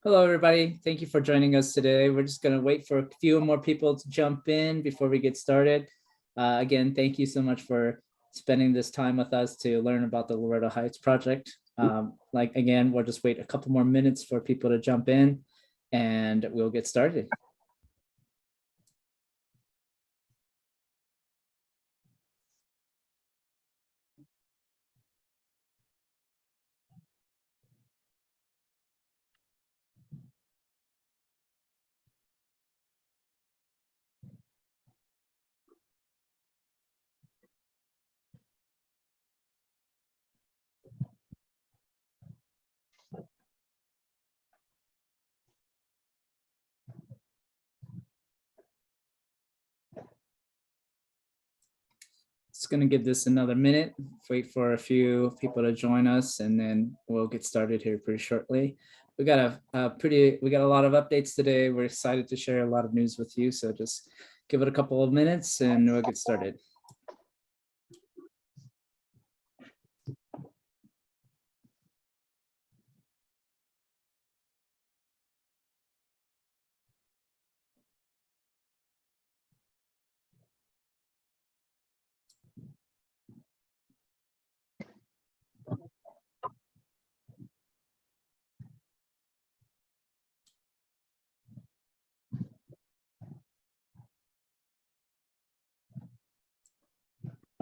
Hello, everybody. Thank you for joining us today. We're just going to wait for a few more people to jump in before we get started. Again, thank you so much for spending this time with us to learn about the Loretto Heights project. Again, we'll just wait a couple more minutes for people to jump in and we'll get started. Just going to give this another minute, wait for a few people to join us, and then we'll get started here pretty shortly. We got a lot of updates today. We're excited to share a lot of news with you. So just give it a couple of minutes and we'll get started.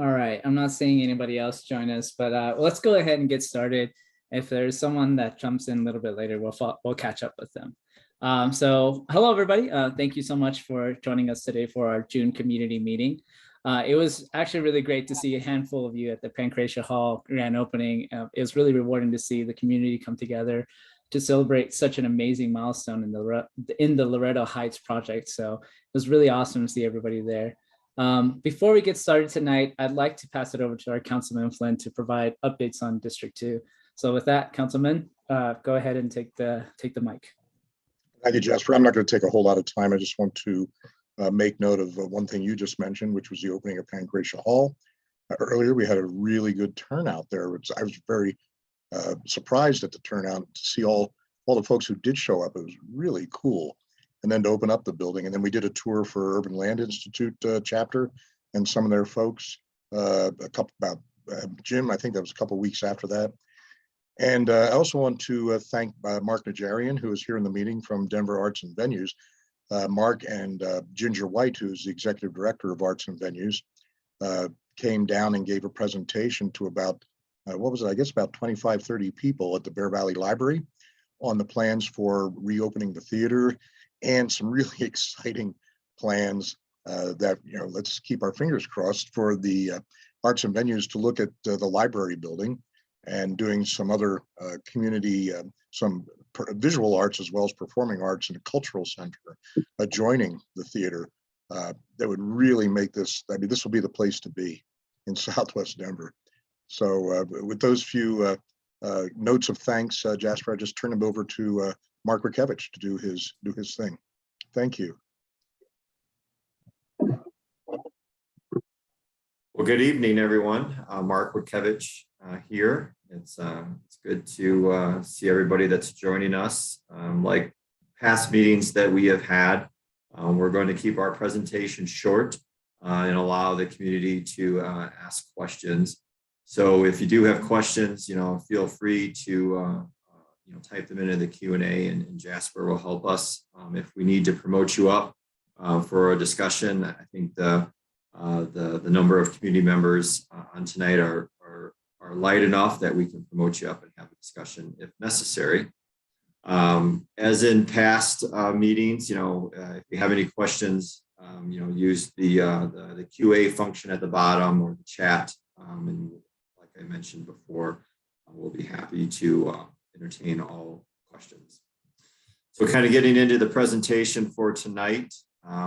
All right, I'm not seeing anybody else join us, but let's go ahead and get started. If there's someone that jumps in a little bit later, we'll catch up with them. So hello, everybody. Thank you so much for joining us today for our June community meeting. It was actually really great to see a handful of you at the Pancratia Hall grand opening. It was really rewarding to see the community come together to celebrate such an amazing milestone in the Loretto Heights project. So it was really awesome to see everybody there. Before we get started tonight, I'd like to pass it over to our Councilman Flynn to provide updates on District 2. So with that, Councilman, go ahead and take the mic. Thank you, Jasper. I'm not going to take a whole lot of time. I just want to make note of one thing you just mentioned, which was the opening of Pancratia Hall. Earlier, we had a really good turnout there. I was very surprised at the turnout to see all the folks who did show up. It was really cool. And then to open up the building. And then we did a tour for Urban Land Institute chapter and some of their folks, Jim, I think that was a couple of weeks after that. And I also want to thank Mark Najarian, who is here in the meeting from Denver Arts and Venues. Mark and Ginger White, who's the executive director of Arts and Venues, came down and gave a presentation to about, about 25, 30 people at the Bear Valley Library on the plans for reopening the theater and some really exciting plans that, let's keep our fingers crossed for the Arts and Venues to look at the library building and doing some other community, some visual arts as well as performing arts in a cultural center adjoining the theater. That would really make this, this will be the place to be in Southwest Denver. So with those few notes of thanks, Jasper, I just turn him over to Mark Rukevich to do his thing. Thank you. Well, good evening, everyone. Mark Rukevich here. It's good to see everybody that's joining us. Like past meetings that we have had, we're going to keep our presentation short and allow the community to ask questions. So if you do have questions, feel free to type them into the Q&A and Jasper will help us. If we need to promote you up for a discussion, I think the number of community members on tonight are light enough that we can promote you up and have a discussion if necessary. As in past meetings, if you have any questions, use the QA function at the bottom or the chat. And like I mentioned before, we'll be happy to entertain all questions. So kind of getting into the presentation for tonight,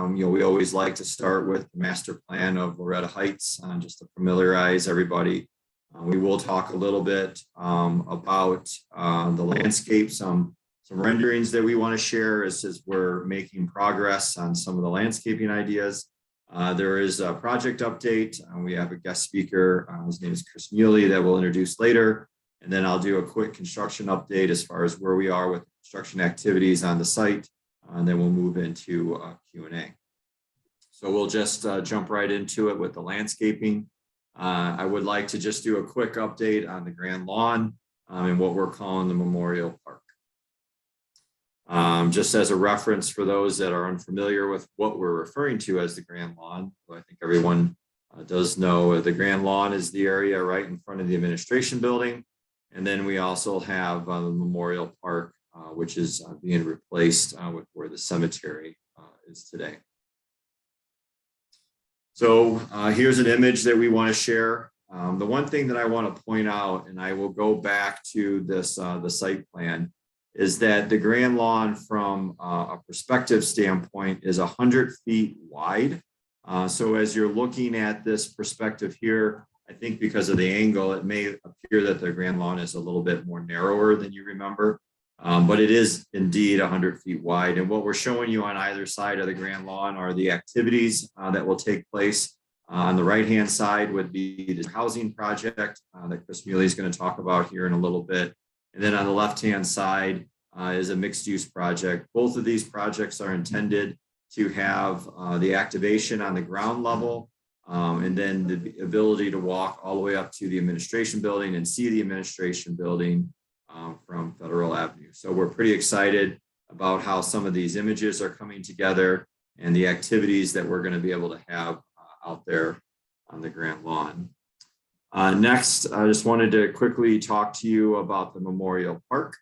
we always like to start with the master plan of Loretto Heights, just to familiarize everybody. We will talk a little bit about the landscape, some renderings that we want to share as we're making progress on some of the landscaping ideas. There is a project update. We have a guest speaker. His name is Chris Muley that we'll introduce later. And then I'll do a quick construction update as far as where we are with the construction activities on the site, and then we'll move into Q&A. So we'll just jump right into it with the landscaping. I would like to just do a quick update on the Grand Lawn and what we're calling the Memorial Park. Just as a reference for those that are unfamiliar with what we're referring to as the Grand Lawn, I think everyone does know the Grand Lawn is the area right in front of the administration building. And then we also have the Memorial Park, which is being replaced with where the cemetery is today. So here's an image that we want to share. The one thing that I want to point out, and I will go back to this, the site plan, is that the Grand Lawn from a perspective standpoint is 100 feet wide. So as you're looking at this perspective here, I think because of the angle, it may appear that the Grand Lawn is a little bit more narrower than you remember, but it is indeed 100 feet wide. And what we're showing you on either side of the Grand Lawn are the activities that will take place. On the right-hand side would be the housing project that Chris Muley is going to talk about here in a little bit. And then on the left-hand side is a mixed-use project. Both of these projects are intended to have the activation on the ground level, and then the ability to walk all the way up to the administration building and see the administration building from Federal Avenue. So we're pretty excited about how some of these images are coming together and the activities that we're going to be able to have out there on the Grand Lawn. Next, I just wanted to quickly talk to you about the Memorial Park.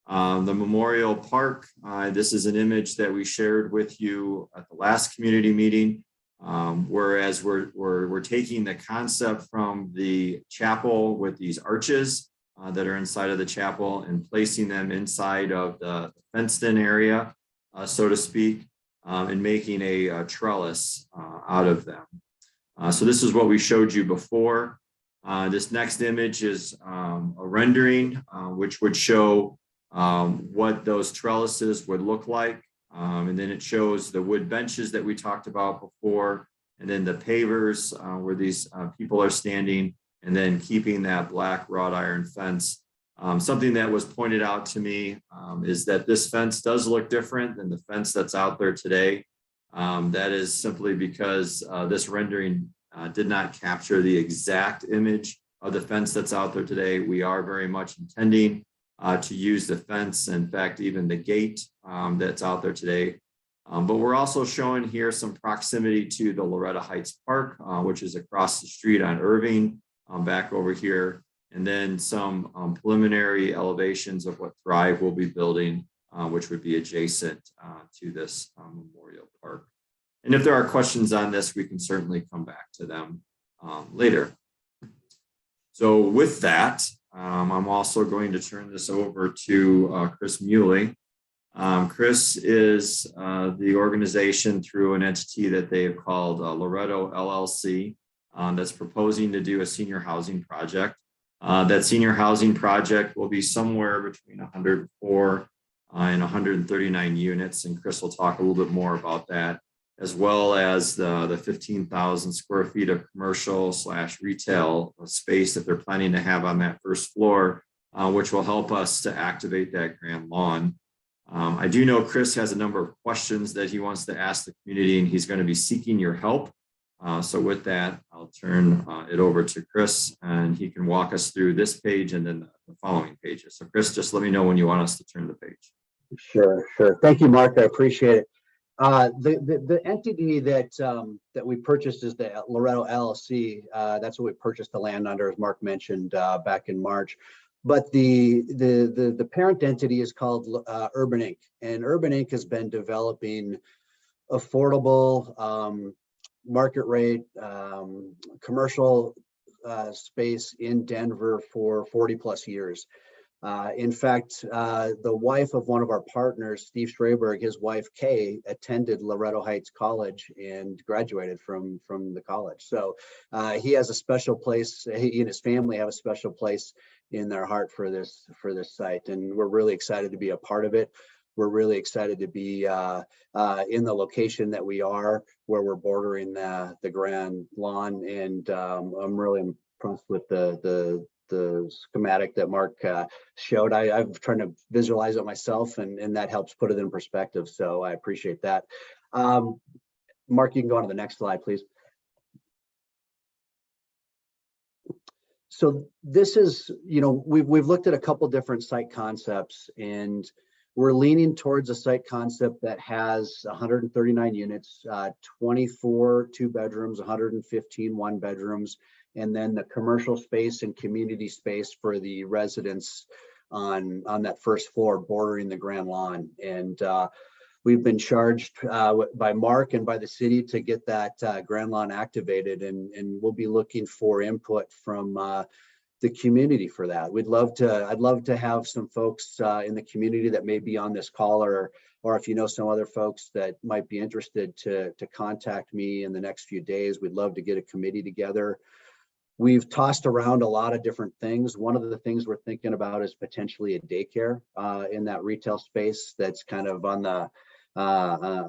The Memorial Park, this is an image that we shared with you at the last community meeting, whereas we're taking the concept from the chapel with these arches that are inside of the chapel and placing them inside of the fenced-in area, so to speak, and making a trellis out of them. So this is what we showed you before. This next image is a rendering, which would show what those trellises would look like. And then it shows the wood benches that we talked about before, and then the pavers where these people are standing, and then keeping that black wrought iron fence. Something that was pointed out to me is that this fence does look different than the fence that's out there today. That is simply because this rendering did not capture the exact image of the fence that's out there today. We are very much intending to use the fence, in fact, even the gate that's out there today. But we're also showing here some proximity to the Loretto Heights Park, which is across the street on Irving, back over here, and then some preliminary elevations of what Thrive will be building, which would be adjacent to this Memorial Park. And if there are questions on this, we can certainly come back to them later. So with that, I'm also going to turn this over to Chris Muley. Chris is the organization through an entity that they have called Loretto LLC that's proposing to do a senior housing project. That senior housing project will be somewhere between 104 and 139 units, and Chris will talk a little bit more about that, as well as the 15,000 square feet of commercial / retail space that they're planning to have on that first floor, which will help us to activate that Grand Lawn. I do know Chris has a number of questions that he wants to ask the community, and he's going to be seeking your help. So with that, I'll turn it over to Chris, and he can walk us through this page and then the following pages. So Chris, just let me know when you want us to turn the page. Sure. Thank you, Mark. I appreciate it. The entity that we purchased is the Loretto LLC. That's what we purchased the land under, as Mark mentioned, back in March. But the parent entity is called Urban Inc. And Urban Inc. has been developing affordable, market rate, commercial space in Denver for 40 plus years. In fact, the wife of one of our partners, Steve Strayberg, his wife Kay, attended Loretto Heights College and graduated from the college. So he has a special place. He and his family have a special place in their heart for this site, and we're really excited to be a part of it. We're really excited to be in the location that we are, where we're bordering the Grand Lawn, and I'm really impressed with the the schematic that Mark showed. I've tried to visualize it myself, and that helps put it in perspective. So I appreciate that. Mark, you can go on to the next slide, please. So this is, we've looked at a couple different site concepts, and we're leaning towards a site concept that has 139 units, 24 2 bedrooms, 115 1 bedrooms, and then the commercial space and community space for the residents on that first floor bordering the Grand Lawn. And we've been charged by Mark and by the city to get that Grand Lawn activated, and we'll be looking for input from the community for that. I'd love to have some folks in the community that may be on this call, or if you know some other folks that might be interested to contact me in the next few days. We'd love to get a committee together. We've tossed around a lot of different things. One of the things we're thinking about is potentially a daycare in that retail space that's kind of on the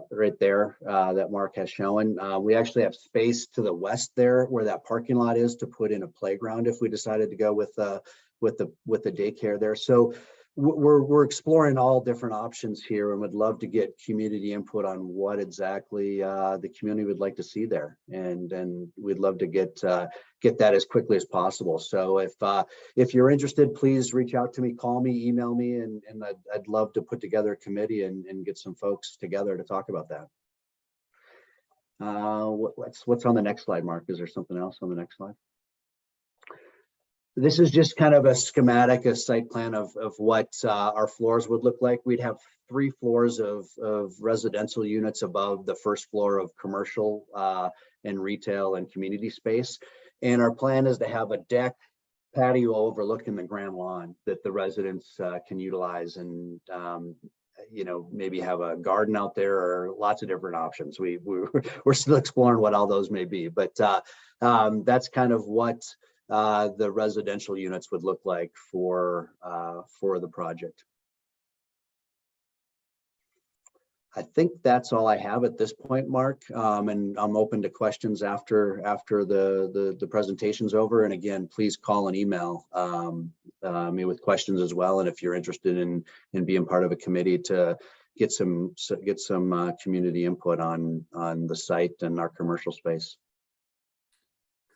right there that Mark has shown. We actually have space to the west there where that parking lot is to put in a playground if we decided to go with the daycare there. So we're exploring all different options here, and would love to get community input on what exactly the community would like to see there, and we'd love to get that as quickly as possible. So if you're interested, please reach out to me, call me, email me, and I'd love to put together a committee and get some folks together to talk about that. What's on the next slide, Mark? Is there something else on the next slide? This is just kind of a schematic, a site plan of what our floors would look like. We'd have 3 floors of residential units above the first floor of commercial and retail and community space. And our plan is to have a deck patio overlooking the Grand Lawn that the residents can utilize, and maybe have a garden out there, or lots of different options. We're still exploring what all those may be, but that's kind of what the residential units would look like for the project. I think that's all I have at this point, Mark, and I'm open to questions after the presentation's over. And again, please call and email me with questions as well. And if you're interested in being part of a committee to get some community input on the site and our commercial space.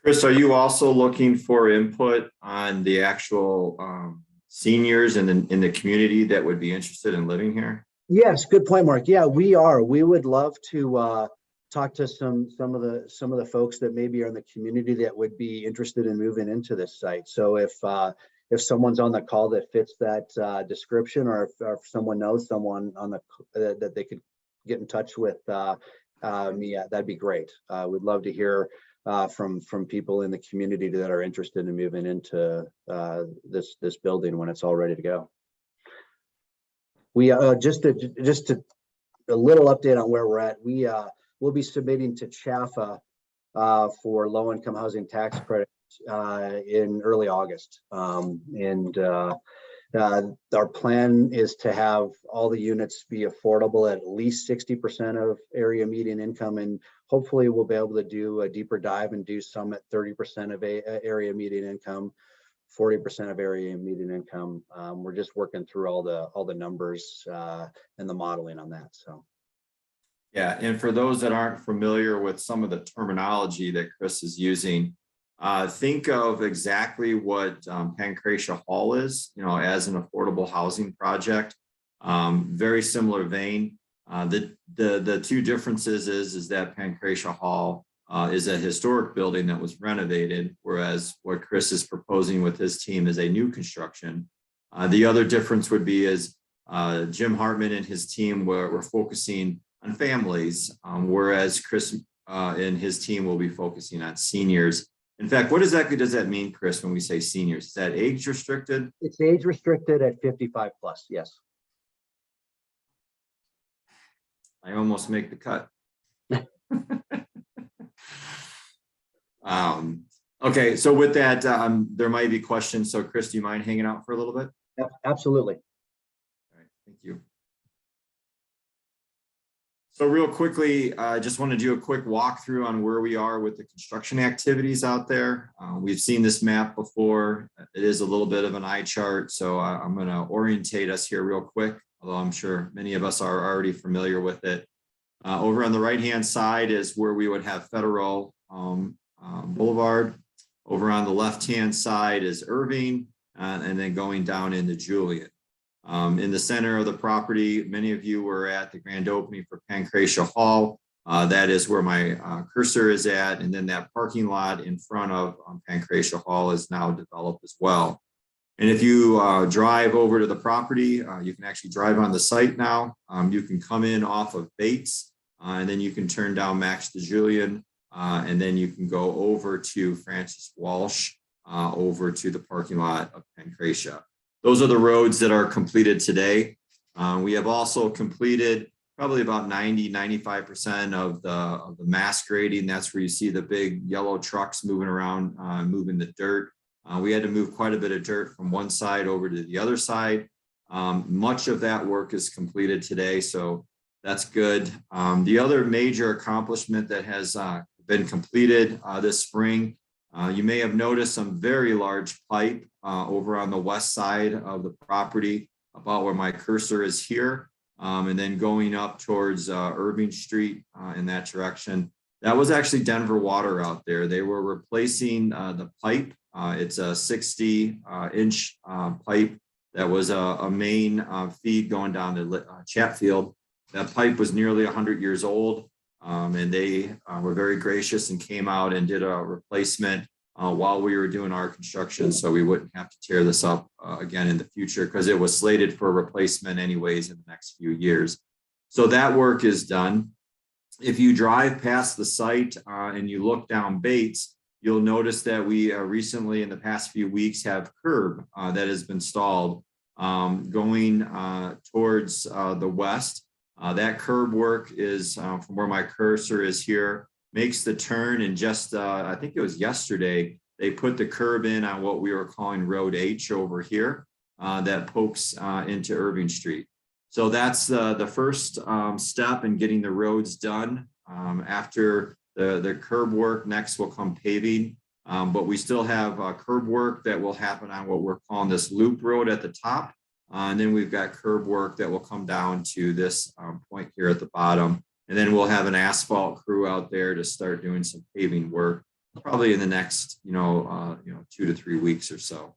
Chris, are you also looking for input on the actual seniors in the community that would be interested in living here? Yes, good point, Mark. Yeah, we are. We would love to talk to some of the folks that maybe are in the community that would be interested in moving into this site. So if someone's on the call that fits that description, or if someone knows someone on that they could get in touch with me, that'd be great. We'd love to hear from people in the community that are interested in moving into this building when it's all ready to go. We just a little update on where we're at. We'll be submitting to CHAFA for low-income housing tax credit in early August, and our plan is to have all the units be affordable at least 60% of area median income, and hopefully we'll be able to do a deeper dive and do some at 30% of area median income, 40% of area median income. We're just working through all the numbers and the modeling on that. So. Yeah, and for those that aren't familiar with some of the terminology that Chris is using, think of exactly what Pancratia Hall is, as an affordable housing project. Very similar vein. The two differences is that Pancratia Hall is a historic building that was renovated, whereas what Chris is proposing with his team is a new construction. The other difference would be is Jim Hartman and his team were focusing on families, whereas Chris and his team will be focusing on seniors. In fact, what exactly does that mean, Chris, when we say seniors? Is that age restricted? It's age restricted at 55 plus, yes. I almost make the cut. Okay, so with that, there might be questions. So Chris, do you mind hanging out for a little bit? Absolutely. All right, thank you. So real quickly, I just want to do a quick walkthrough on where we are with the construction activities out there. We've seen this map before. it is a little bit of an eye chart, so I'm going to orientate us here real quick, although I'm sure many of us are already familiar with it. Over on the right-hand side is where we would have Federal Boulevard. Over on the left-hand side is Irving, and then going down into Julian. In the center of the property, many of you were at the grand opening for Pancratia Hall. That is where my cursor is at, and then that parking lot in front of Pancratia Hall is now developed as well. And if you drive over to the property, you can actually drive on the site now. You can come in off of Bates, and then you can turn down Max de Julian, and then you can go over to Francis Walsh, over to the parking lot of Pancratia. Those are the roads that are completed today. We have also completed probably about 95% of the mass grading. That's where you see the big yellow trucks moving around, moving the dirt. We had to move quite a bit of dirt from one side over to the other side. Much of that work is completed today, so that's good. The other major accomplishment that has been completed this spring, you may have noticed some very large pipe over on the west side of the property, about where my cursor is here, and then going up towards Irving Street in that direction. That was actually Denver Water out there. They were replacing the pipe. It's a 60-inch pipe that was a main feed going down to Chatfield. That pipe was nearly 100 years old, and they were very gracious and came out and did a replacement while we were doing our construction, so we wouldn't have to tear this up again in the future, because it was slated for replacement anyways in the next few years. So that work is done. If you drive past the site and you look down Bates, you'll notice that we recently in the past few weeks have curb that has been installed going towards the west. That curb work is from where my cursor is here, makes the turn, and just I think it was yesterday, they put the curb in on what we were calling Road H over here that pokes into Irving Street. So that's the first step in getting the roads done. After the curb work, next will come paving, but we still have curb work that will happen on what we're calling this loop road at the top. And then we've got curb work that will come down to this point here at the bottom. And then we'll have an asphalt crew out there to start doing some paving work, probably in the next, 2 to 3 weeks or so.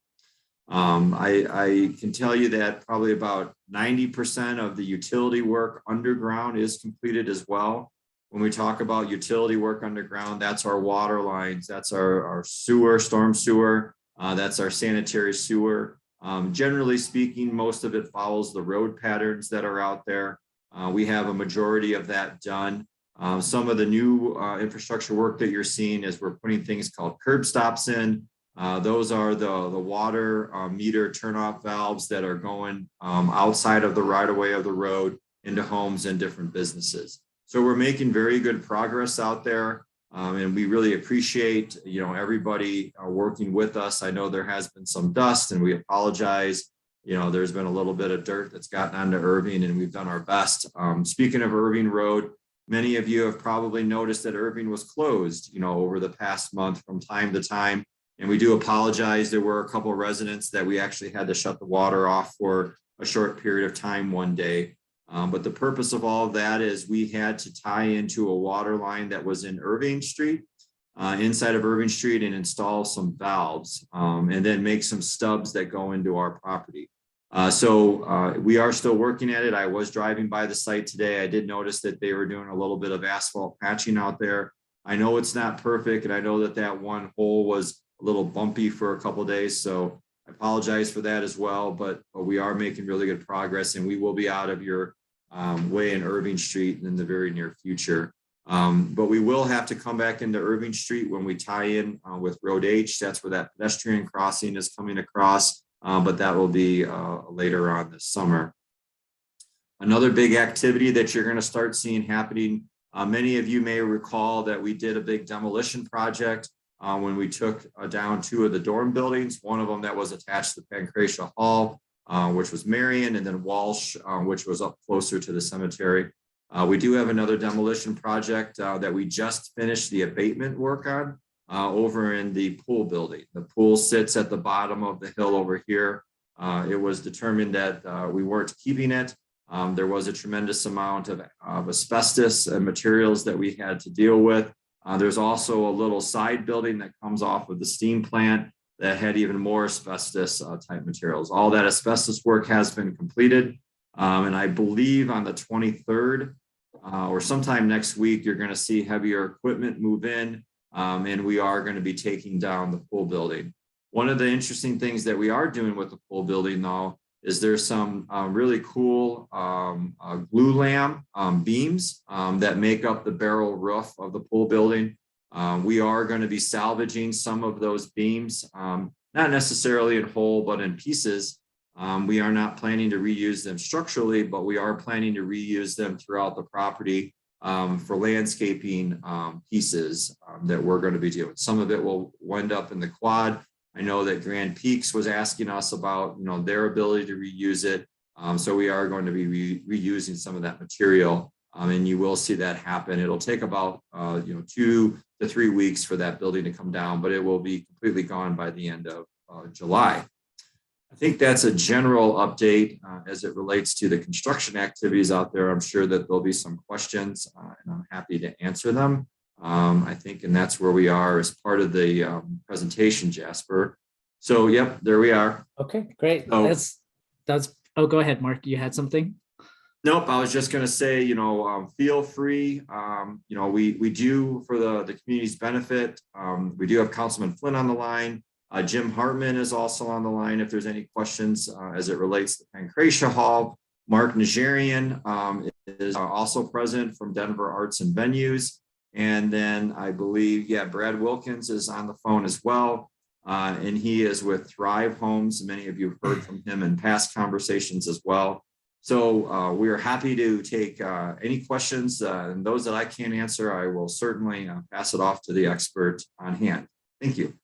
I can tell you that probably about 90% of the utility work underground is completed as well. When we talk about utility work underground, that's our water lines, that's our sewer, storm sewer, that's our sanitary sewer. Generally speaking, most of it follows the road patterns that are out there. We have a majority of that done. Some of the new infrastructure work that you're seeing is we're putting things called curb stops in. Those are the water meter turnoff valves that are going outside of the right of way of the road into homes and different businesses. So we're making very good progress out there. And we really appreciate, everybody working with us. I know there has been some dust, and we apologize. There's been a little bit of dirt that's gotten onto Irving, and we've done our best. Speaking of Irving Road, many of you have probably noticed that Irving was closed, over the past month from time to time. And we do apologize. There were a couple of residents that we actually had to shut the water off for a short period of time one day. But the purpose of all of that is we had to tie into a water line that was in Irving Street, inside of Irving Street, and install some valves, and then make some stubs that go into our property. So we are still working at it. I was driving by the site today. I did notice that they were doing a little bit of asphalt patching out there. I know it's not perfect, and I know that one hole was a little bumpy for a couple of days. So I apologize for that as well, but we are making really good progress, and we will be out of your way in Irving Street in the very near future. But we will have to come back into Irving Street when we tie in with Road H. That's where that pedestrian crossing is coming across, but that will be later on this summer. Another big activity that you're going to start seeing happening, many of you may recall that we did a big demolition project when we took down 2 of the dorm buildings, one of them that was attached to Pancratia Hall, which was Marion, and then Walsh, which was up closer to the cemetery. We do have another demolition project that we just finished the abatement work on. over in the pool building. The pool sits at the bottom of the hill over here. It was determined that we weren't keeping it. There was a tremendous amount of asbestos and materials that we had to deal with. There's also a little side building that comes off of the steam plant that had even more asbestos type materials. All that asbestos work has been completed. And I believe on the 23rd or sometime next week, you're going to see heavier equipment move in, and we are going to be taking down the pool building. One of the interesting things that we are doing with the pool building, though, is there's some really cool glue lamp beams that make up the barrel roof of the pool building. We are going to be salvaging some of those beams, not necessarily in whole, but in pieces. We are not planning to reuse them structurally, but we are planning to reuse them throughout the property for landscaping pieces that we're going to be doing. Some of it will wind up in the quad. I know that Grand Peaks was asking us about, their ability to reuse it. So we are going to be reusing some of that material, and you will see that happen. It'll take about 2 to 3 weeks for that building to come down, but it will be completely gone by the end of July. I think that's a general update as it relates to the construction activities out there. I'm sure that there'll be some questions, and I'm happy to answer them. I think, and that's where we are as part of the presentation, Jasper. So, yep, there we are. Okay, great. So, That's. Oh, go ahead, Mark. You had something? Nope, I was just going to say, feel free. We do, for the community's benefit, we do have Councilman Flynn on the line. Jim Hartman is also on the line if there's any questions as it relates to Pancratia Hall. Mark Najarian is also present from Denver Arts and Venues. And then I believe, Brad Wilkins is on the phone as well. And he is with Thrive Homes. Many of you have heard from him in past conversations as well. So we are happy to take any questions, and those that I can't answer, I will certainly pass it off to the expert on hand. Thank you.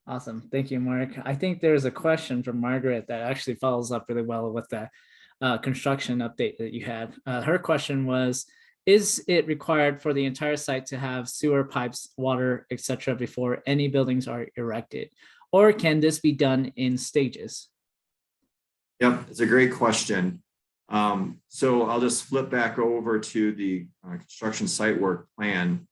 Awesome. Thank you, Mark. I think there's a question from Margaret that actually follows up really well with the construction update that you had. Her question was, is it required for the entire site to have sewer pipes, water, etc. before any buildings are erected? Or can this be done in stages? Yep, it's a great question. So I'll just flip back over to the construction site work plan.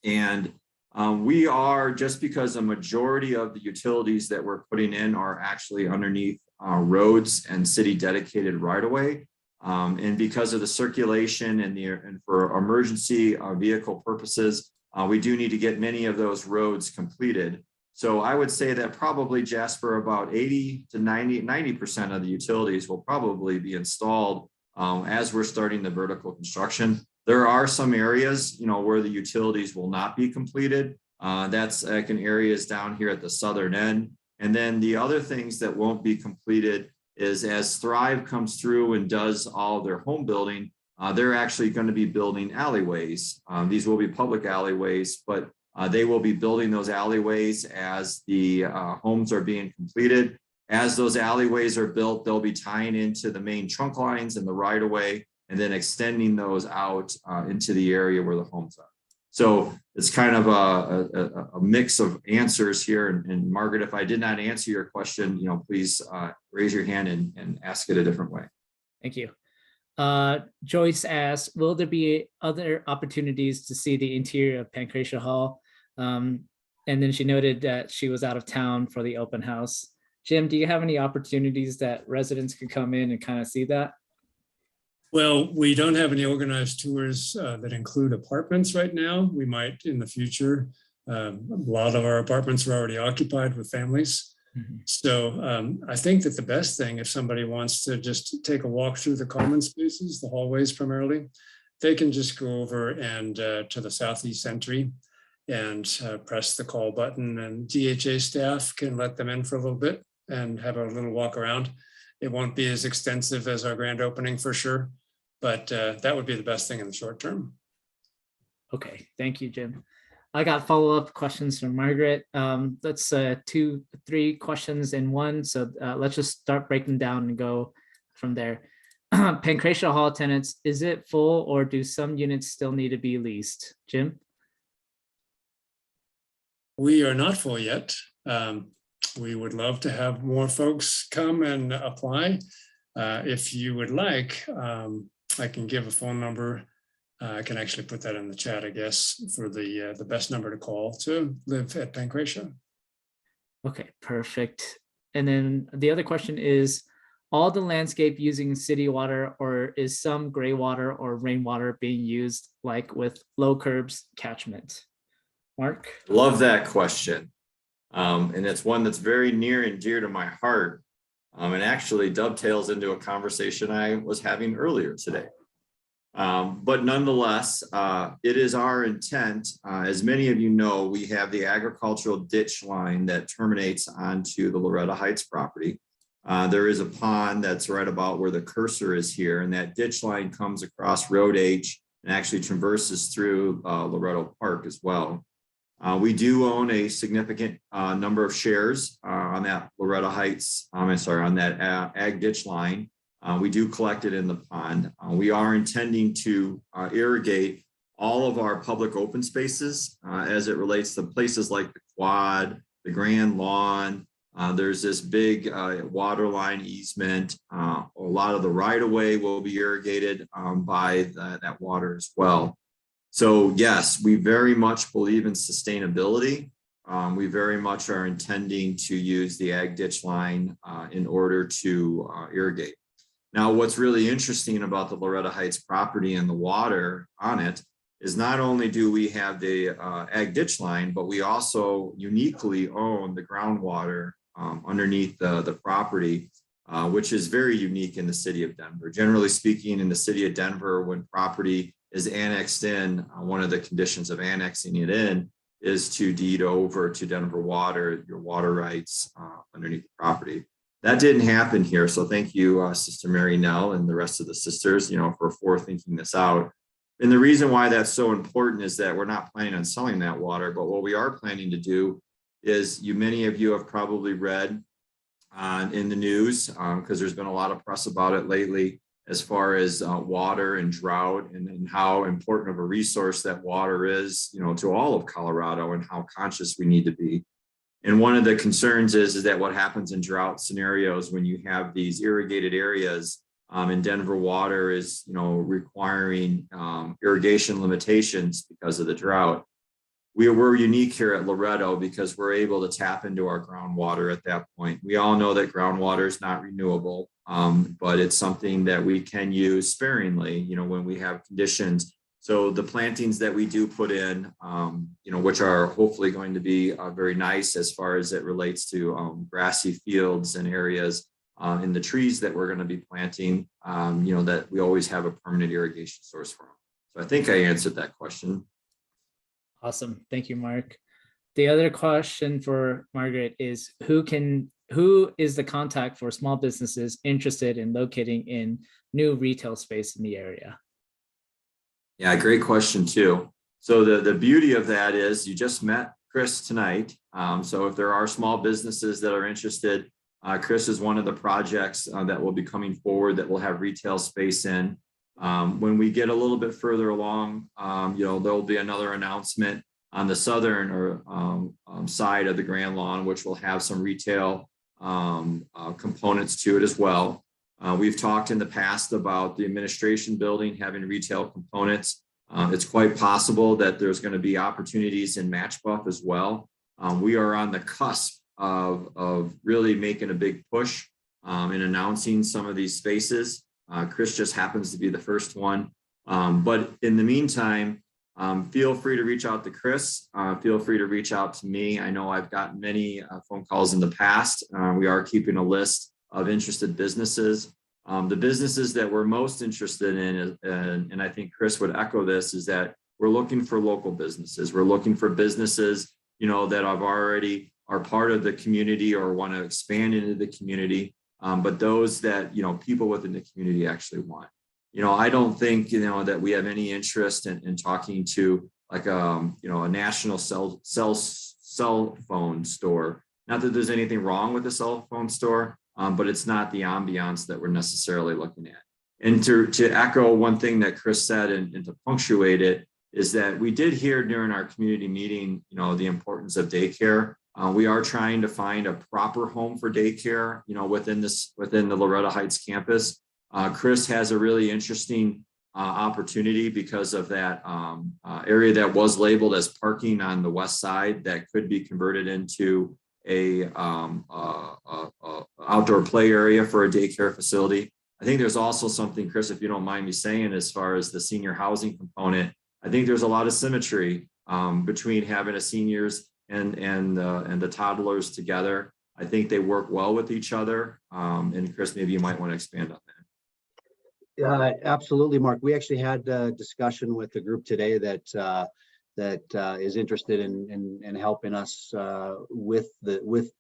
And we are, just because a majority of the utilities that we're putting in are actually underneath roads and city dedicated right away. And because of the circulation and for emergency vehicle purposes, we do need to get many of those roads completed. So I would say that probably, Jasper, about 80 to 90% of the utilities will probably be installed as we're starting the vertical construction. There are some areas, where the utilities will not be completed. That's like in areas down here at the southern end. And then the other things that won't be completed is as Thrive comes through and does all of their home building, they're actually going to be building alleyways. These will be public alleyways, but they will be building those alleyways as the homes are being completed. As those alleyways are built, they'll be tying into the main trunk lines and the right of way, and then extending those out into the area where the homes are. So it's kind of a mix of answers here. And Margaret, if I did not answer your question, please raise your hand and ask it a different way. Thank you. Joyce asked, will there be other opportunities to see the interior of Pancratia Hall? And then she noted that she was out of town for the open house. Jim, do you have any opportunities that residents could come in and kind of see that? Well, we don't have any organized tours that include apartments right now. We might in the future. A lot of our apartments are already occupied with families. Mm-hmm. So I think that the best thing, if somebody wants to just take a walk through the common spaces, the hallways primarily, they can just go over and to the southeast entry and press the call button, and DHA staff can let them in for a little bit and have a little walk around. It won't be as extensive as our grand opening for sure, but that would be the best thing in the short term. Okay, thank you, Jim. I got follow-up questions from Margaret. That's 2-3 questions in one. So let's just start breaking down and go from there. Pancratia Hall tenants, is it full or do some units still need to be leased? Jim? We are not full yet. We would love to have more folks come and apply. If you would like, I can give a phone number. I can actually put that in the chat, I guess, for the best number to call to live at Pancratia. Okay, perfect. And then the other question is, all the landscape using city water, or is some gray water or rainwater being used, like with low curbs catchment? Mark? Love that question. And it's one that's very near and dear to my heart. And actually dovetails into a conversation I was having earlier today. But nonetheless, it is our intent, as many of you know, we have the agricultural ditch line that terminates onto the Loretto Heights property. There is a pond that's right about where the cursor is here, and that ditch line comes across Road H and actually traverses through Loretto Park as well. We do own a significant number of shares on that Loretto Heights, on that ag ditch line. We do collect it in the pond. We are intending to irrigate all of our public open spaces as it relates to places like the quad, the grand lawn. There's this big water line easement. A lot of the right-of-way will be irrigated by that water as well. So yes, we very much believe in sustainability. We very much are intending to use the ag ditch line in order to irrigate. Now, what's really interesting about the Loretto Heights property and the water on it is not only do we have the ag ditch line, but we also uniquely own the groundwater underneath the property, which is very unique in the city of Denver. Generally speaking, in the city of Denver, when property is annexed in, one of the conditions of annexing it in is to deed over to Denver Water your water rights underneath the property. That didn't happen here. So thank you, Sister Mary Nell and the rest of the sisters, for forethinking this out. And the reason why that's so important is that we're not planning on selling that water, but what we are planning to do is many of you have probably read in the news, because there's been a lot of press about it lately, as far as water and drought and how important of a resource that water is, to all of Colorado, and how conscious we need to be. And one of the concerns is that what happens in drought scenarios when you have these irrigated areas, in Denver water is, requiring irrigation limitations because of the drought. We're unique here at Loretto because we're able to tap into our groundwater at that point. We all know that groundwater is not renewable, but it's something that we can use sparingly, when we have conditions. So the plantings that we do put in, which are hopefully going to be very nice as far as it relates to grassy fields and areas, in the trees that we're going to be planting, that we always have a permanent irrigation source for them. So I think I answered that question. Awesome. Thank you, Mark. The other question for Margaret is, who is the contact for small businesses interested in locating in new retail space in the area? Yeah, great question too. So the beauty of that is you just met Chris tonight. So if there are small businesses that are interested, Chris is one of the projects that will be coming forward that will have retail space in. When we get a little bit further along, there'll be another announcement on the southern side of the Grand Lawn, which will have some retail components to it as well. We've talked in the past about the administration building having retail components. It's quite possible that there's going to be opportunities in Matchbuff as well. We are on the cusp of really making a big push in announcing some of these spaces. Chris just happens to be the first one. But in the meantime, feel free to reach out to Chris. Feel free to reach out to me. I know I've gotten many phone calls in the past. We are keeping a list of interested businesses. The businesses that we're most interested in, and I think Chris would echo this, is that we're looking for local businesses. We're looking for businesses, that have already are part of the community or want to expand into the community. But those that, people within the community actually want. I don't think, that we have any interest in talking to like a national cell phone store. Not that there's anything wrong with a cell phone store, but it's not the ambiance that we're necessarily looking at. And to echo one thing that Chris said and to punctuate it, is that we did hear during our community meeting, the importance of daycare. We are trying to find a proper home for daycare, within the Loretto Heights campus. Chris has a really interesting opportunity because of that area that was labeled as parking on the west side that could be converted into a outdoor play area for a daycare facility. I think there's also something, Chris, if you don't mind me saying, as far as the senior housing component, I think there's a lot of symmetry between having a seniors and the toddlers together. I think they work well with each other. And Chris, maybe you might want to expand on that. Absolutely, Mark. We actually had a discussion with the group today that is interested in helping us with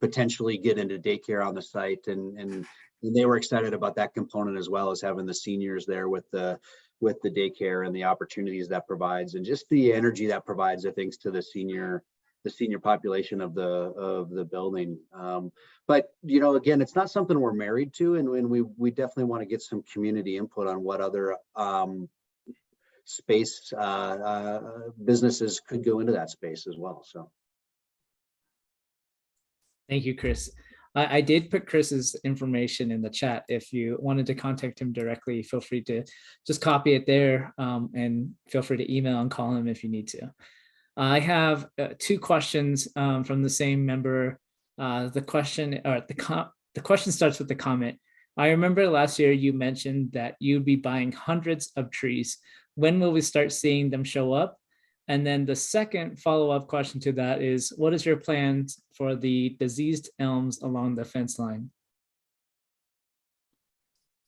potentially get into daycare on the site, and they were excited about that component, as well as having the seniors there with the daycare and the opportunities that provides, and just the energy that provides, I think, to the senior population of the building. But again, it's not something we're married to, and we definitely want to get some community input on what other space businesses could go into that space as well. So Thank you, Chris. I did put Chris's information in the chat. If you wanted to contact him directly, feel free to just copy it there, and feel free to email and call him if you need to. I have two questions from the same member. The question starts with the comment. I remember last year you mentioned that you'd be buying hundreds of trees. When will we start seeing them show up? And then the second follow-up question to that is, what is your plans for the diseased elms along the fence line?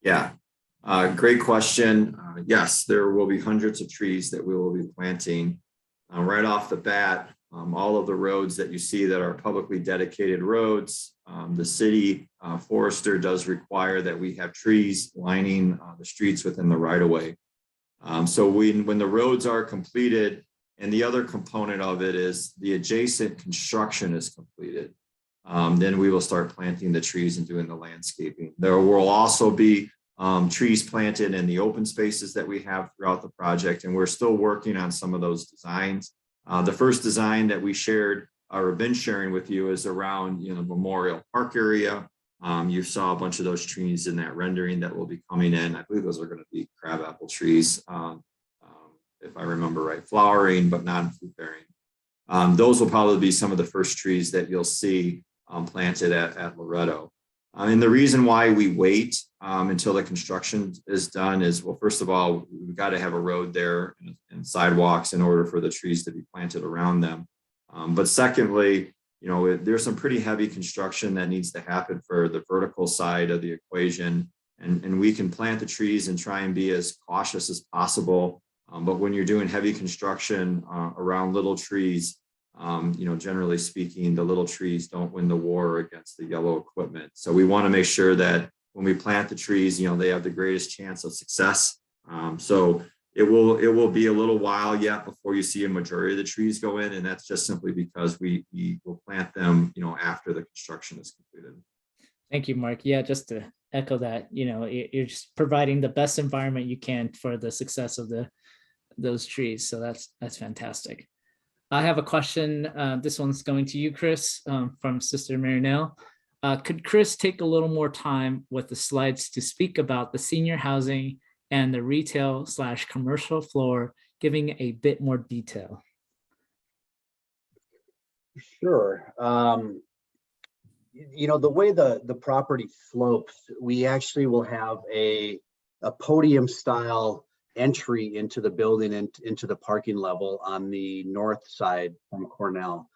Yeah, great question. Yes, there will be hundreds of trees that we will be planting. Right off the bat, all of the roads that you see that are publicly dedicated roads, the city forester does require that we have trees lining the streets within the right-of-way. So when the roads are completed, and the other component of it is the adjacent construction is completed, then we will start planting the trees and doing the landscaping. There will also be trees planted in the open spaces that we have throughout the project, and we're still working on some of those designs. The first design that we shared or have been sharing with you is around the Memorial Park area. You saw a bunch of those trees in that rendering that will be coming in. I believe those are going to be crabapple trees, if I remember right, flowering but non-fruit bearing. Those will probably be some of the first trees that you'll see planted at Loretto. And the reason why we wait until the construction is done is, well, first of all, we've got to have a road there and sidewalks in order for the trees to be planted around them. But secondly, there's some pretty heavy construction that needs to happen for the vertical side of the equation. And we can plant the trees and try and be as cautious as possible. But when you're doing heavy construction around little trees, generally speaking, the little trees don't win the war against the yellow equipment. So we want to make sure that when we plant the trees, they have the greatest chance of success. So it will be a little while yet before you see a majority of the trees go in, and that's just simply because we will plant them, after the construction is completed. Thank you, Mark. Yeah, just to echo that, you're just providing the best environment you can for the success of those trees. So that's fantastic. I have a question. This one's going to you, Chris, from Sister Marinelle. Could Chris take a little more time with the slides to speak about the senior housing and the retail/commercial floor, giving a bit more detail? Sure. The way the property slopes, we actually will have a podium style entry into the building and into the parking level on the north side from Cornell.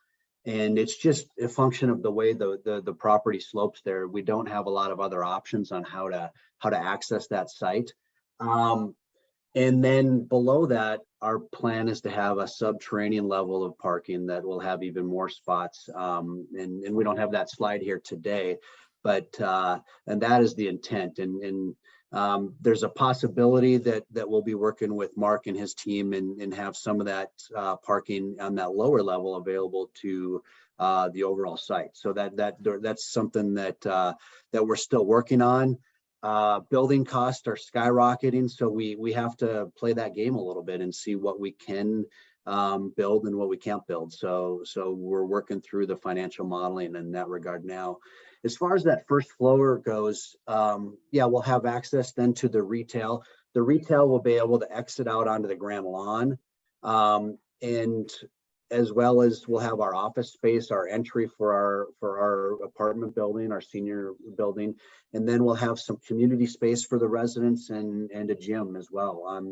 And it's just a function of the way the property slopes there. We don't have a lot of other options on how to access that site. And then below that, our plan is to have a subterranean level of parking that will have even more spots. And we don't have that slide here today, but and that is the intent. And there's a possibility that we'll be working with Mark and his team and have some of that parking on that lower level available to the overall site. So that's something that we're still working on. building costs are skyrocketing, so we have to play that game a little bit and see what we can build and what we can't build. So we're working through the financial modeling in that regard now. As far as that first floor goes, yeah, we'll have access then to the retail. The retail will be able to exit out onto the grand lawn, and as well as we'll have our office space, our entry for our apartment building, our senior building, and then we'll have some community space for the residents and a gym as well on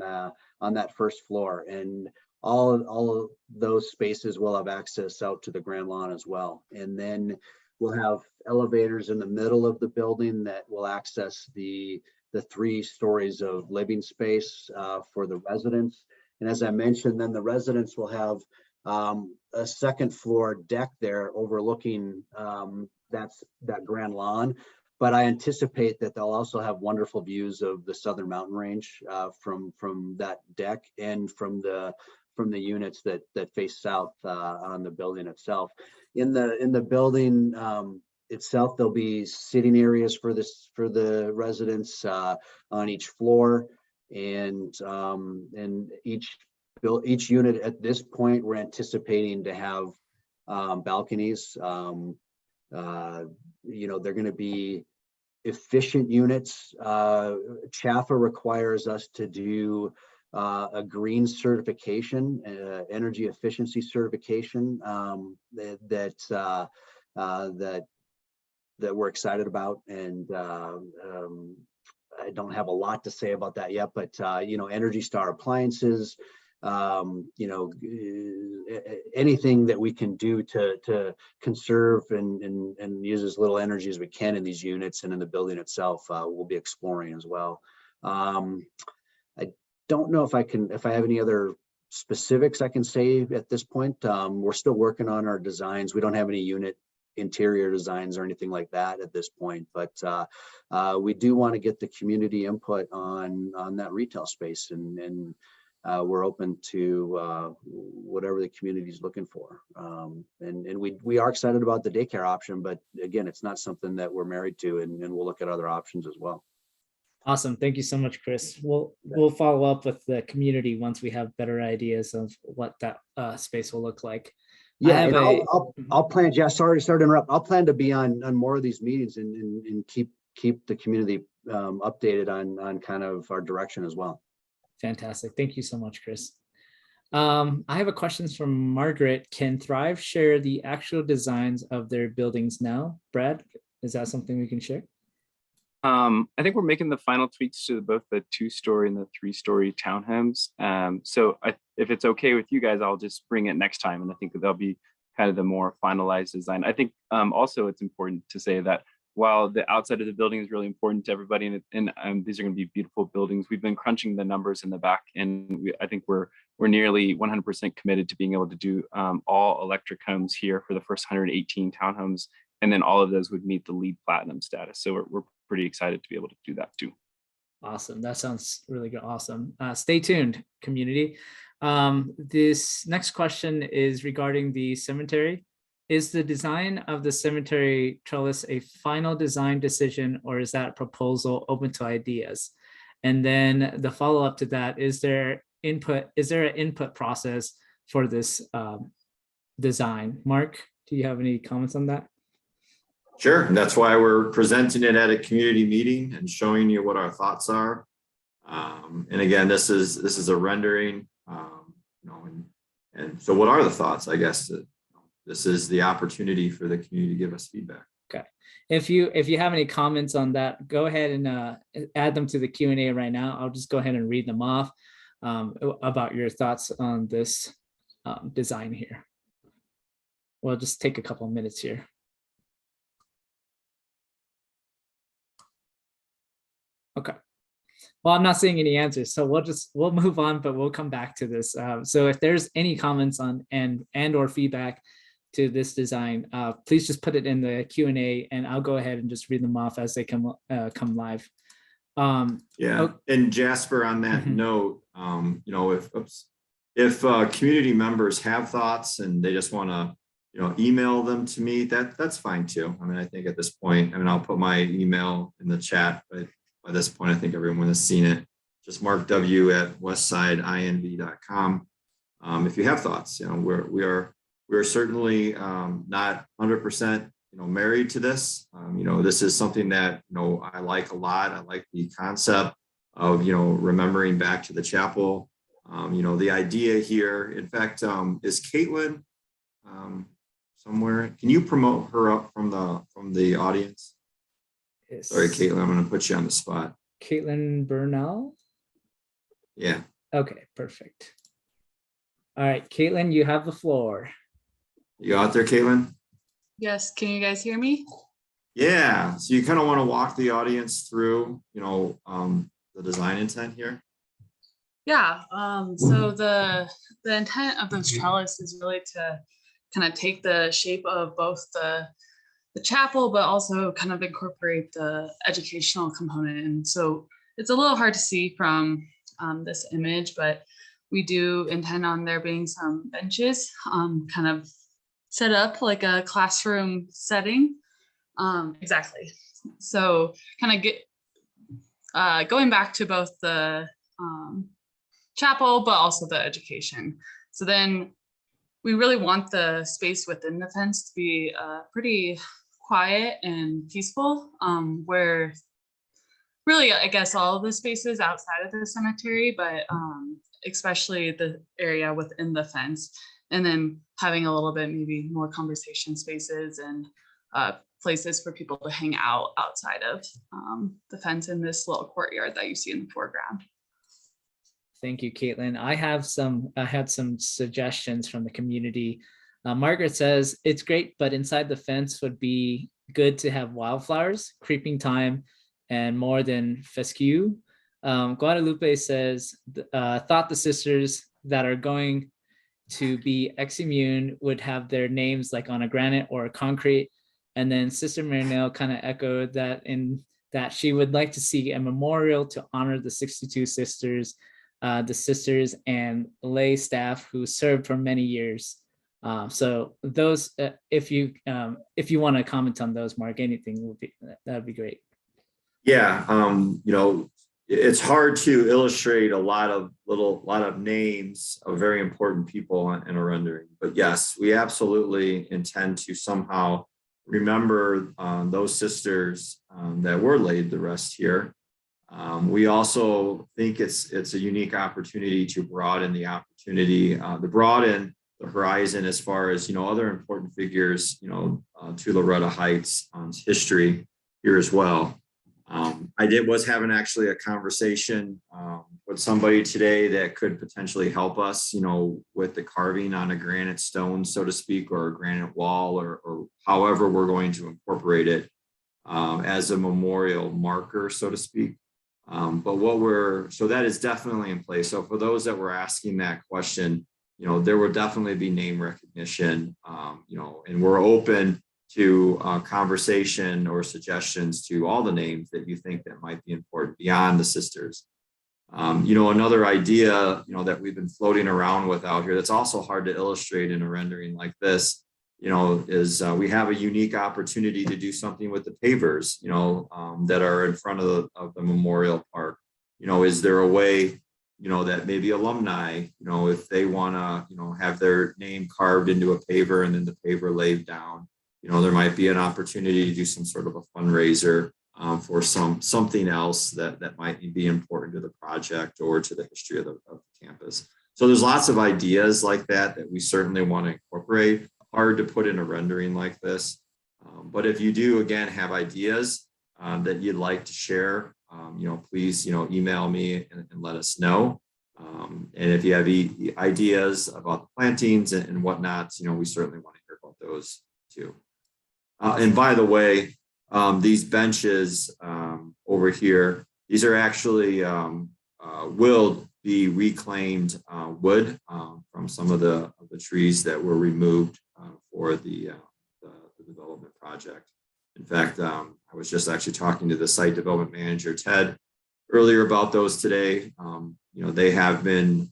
that first floor. And all of those spaces will have access out to the grand lawn as well. And then we'll have elevators in the middle of the building that will access the 3 stories of living space for the residents. And as I mentioned, then the residents will have a second floor deck there overlooking that grand lawn. But I anticipate that they'll also have wonderful views of the Southern Mountain Range from that deck and from the units that face south on the building itself. In the building itself, there'll be sitting areas for the residents on each floor, and each unit at this point we're anticipating to have balconies. They're going to be efficient units. CHAFA requires us to do a green certification, energy efficiency certification that we're excited about. And I don't have a lot to say about that yet, but Energy Star appliances, anything that we can do to conserve and use as little energy as we can in these units and in the building itself, we'll be exploring as well. I don't know if I have any other specifics I can say at this point. We're still working on our designs. We don't have any unit interior designs or anything like that at this point, but we do want to get the community input on that retail space, and we're open to whatever the community is looking for. And we are excited about the daycare option, but again, it's not something that we're married to, and we'll look at other options as well. Awesome. Thank you so much, Chris. We'll follow up with the community once we have better ideas of what that space will look like. Yeah, and I'll plan. Yeah, sorry to interrupt. I'll plan to be on more of these meetings and keep the community updated on kind of our direction as well. Fantastic. Thank you so much, Chris. I have a question from Margaret. Can Thrive share the actual designs of their buildings now? Brad, is that something we can share? I think we're making the final tweaks to both the 2-story and the 3-story townhomes. So if it's okay with you guys, I'll just bring it next time. And I think that'll be kind of the more finalized design. I think also it's important to say that while the outside of the building is really important to everybody, and these are going to be beautiful buildings, we've been crunching the numbers in the back, and I think we're nearly 100% committed to being able to do all electric homes here for the first 118 townhomes, and then all of those would meet the LEED Platinum status. So we're pretty excited to be able to do that too. Awesome. That sounds really good. Awesome. Stay tuned, community. This next question is regarding the cemetery. Is the design of the cemetery trellis a final design decision, or is that proposal open to ideas? And then the follow-up to that, is there an input process for this design? Mark, do you have any comments on that? Sure. And that's why we're presenting it at a community meeting and showing you what our thoughts are. And again, this is a rendering, and so what are the thoughts? I guess this is the opportunity for the community to give us feedback. Okay. If you have any comments on that, go ahead and add them to the Q&A right now. I'll just go ahead and read them off about your thoughts on this design here. We'll just take a couple of minutes here. Okay. Well, I'm not seeing any answers, so we'll move on, but we'll come back to this. So if there's any comments on and or feedback to this design, please just put it in the Q&A, and I'll go ahead and just read them off as they come live. And Jasper, on that note, if community members have thoughts and they just want to email them to me, that's fine too. I mean, I think at this point, I'll put my email in the chat, but by this point, I think everyone has seen it. Just Mark W at westsideinv.com. If you have thoughts, we are certainly not 100% married to this. This is something that I like a lot. I like the concept of remembering back to the chapel. The idea here, in fact, is Caitlin somewhere. Can you promote her up from the audience? Yes. Sorry, Caitlin, I'm going to put you on the spot. Caitlin Bernal. Yeah. Okay, perfect. All right, Caitlin, you have the floor. You out there, Caitlin? Yes, can you guys hear me? Yeah. So you kind of want to walk the audience through, the design intent here. Yeah, so the intent of those trellis is really to kind of take the shape of both the chapel, but also kind of incorporate the educational component. And so it's a little hard to see from this image, but we do intend on there being some benches kind of set up like a classroom setting. Exactly. So kind of going back to both the chapel, but also the education. So then we really want the space within the fence to be pretty quiet and peaceful, where really, I guess, all of the spaces outside of the cemetery, but especially the area within the fence, and then having a little bit maybe more conversation spaces and places for people to hang out outside of the fence in this little courtyard that you see in the foreground. Thank you, Caitlin. I had some suggestions from the community. Margaret says, it's great, but inside the fence would be good to have wildflowers, creeping time, and more than fescue. Guadalupe says, thought the sisters that are going to be ex-immune would have their names like on a granite or a concrete. And then Sister Marinelle kind of echoed that in that she would like to see a memorial to honor the 62 sisters, the sisters and lay staff who served for many years. So those, if you want to comment on those, Mark, anything would be, that'd be great. Yeah, it's hard to illustrate a lot of names of very important people in a rendering. But yes, we absolutely intend to somehow remember those sisters that were laid to rest here. We also think it's a unique opportunity to broaden the opportunity, to broaden the horizon as far as other important figures, to Loretto Heights history here as well. I was having actually a conversation with somebody today that could potentially help us, with the carving on a granite stone, so to speak, or a granite wall, or however we're going to incorporate it as a memorial marker, so to speak. But so that is definitely in place. So for those that were asking that question, there will definitely be name recognition, and we're open to conversation or suggestions to all the names that you think that might be important beyond the sisters. Another idea, that we've been floating around with out here that's also hard to illustrate in a rendering like this, is we have a unique opportunity to do something with the pavers, that are in front of the memorial park. Is there a way, that maybe alumni, if they want to, have their name carved into a paver and then the paver laid down, there might be an opportunity to do some sort of a fundraiser for something else that might be important to the project or to the history of the campus. So there's lots of ideas like that we certainly want to incorporate. Hard to put in a rendering like this. But if you do, again, have ideas that you'd like to share, please, email me and let us know. And if you have ideas about the plantings and whatnot, we certainly want to hear about those too. And by the way, these benches over here, these are actually will be reclaimed wood from some of the trees that were removed for the development project. In fact, I was just actually talking to the site development manager, Ted, earlier about those today. They have been